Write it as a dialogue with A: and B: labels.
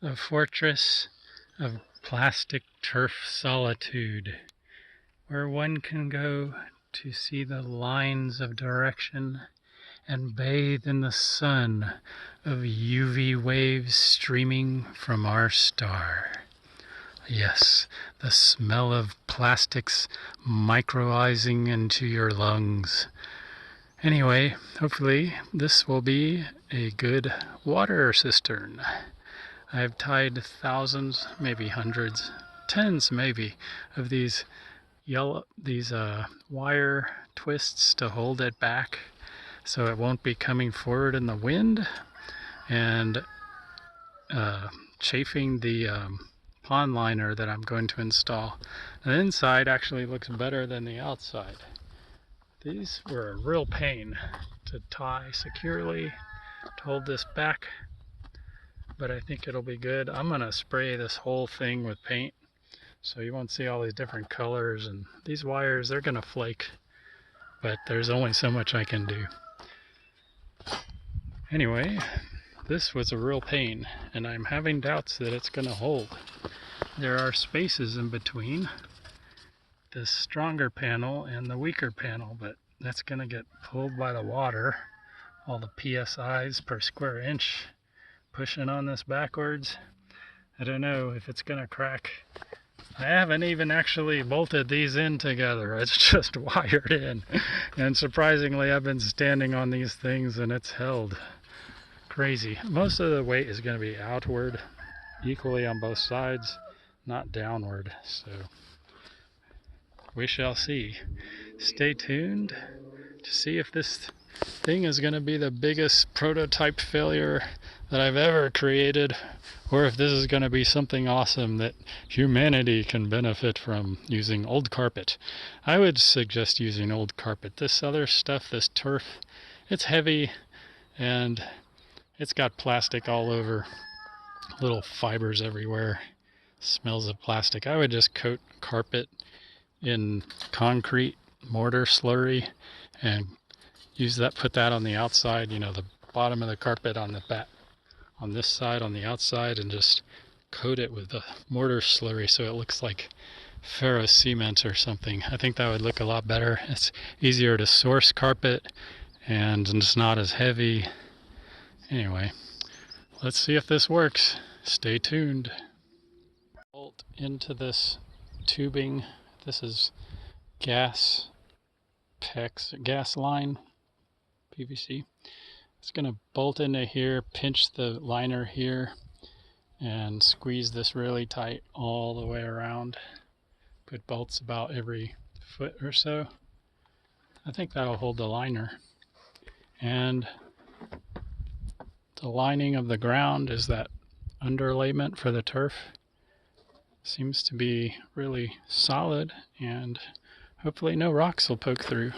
A: The fortress of plastic turf solitude, where one can go to see the lines of direction and bathe in the sun of UV waves streaming from our star. Yes, the smell of plastics microizing into your lungs. Anyway, hopefully this will be a good water cistern. I've tied thousands, maybe hundreds, tens maybe, of these wire twists to hold it back so it won't be coming forward in the wind and chafing the pond liner that I'm going to install. The inside actually looks better than the outside. These were a real pain to tie securely, to hold this back, but I think it'll be good. I'm going to spray this whole thing with paint so you won't see all these different colors, and these wires, they're going to flake, but there's only so much I can do. Anyway, this was a real pain, and I'm having doubts that it's going to hold. There are spaces in between the stronger panel and the weaker panel, but that's going to get pulled by the water. All the PSIs per square inch pushing on this backwards. I don't know if it's going to crack. I haven't even actually bolted these in together. It's just wired in. And surprisingly, I've been standing on these things and it's held. Crazy. Most of the weight is going to be outward, equally on both sides, not downward. So we shall see. Stay tuned to see if this thing is going to be the biggest prototype failure that I've ever created, or if this is going to be something awesome that humanity can benefit from using old carpet. I would suggest using old carpet. This other stuff, this turf, it's heavy and it's got plastic all over, little fibers everywhere, smells of plastic. I would just coat carpet in concrete mortar slurry and use that, put that on the outside, the bottom of the carpet on the back, on this side, on the outside, and just coat it with the mortar slurry so it looks like ferrous cement or something. I think that would look a lot better. It's easier to source carpet and it's not as heavy. Anyway, let's see if this works. Stay tuned. Bolt into this tubing. This is gas line, PVC. It's going to bolt into here, pinch the liner here, and squeeze this really tight all the way around. Put bolts about every foot or so. I think that'll hold the liner. And the lining of the ground is that underlayment for the turf. Seems to be really solid, and hopefully no rocks will poke through.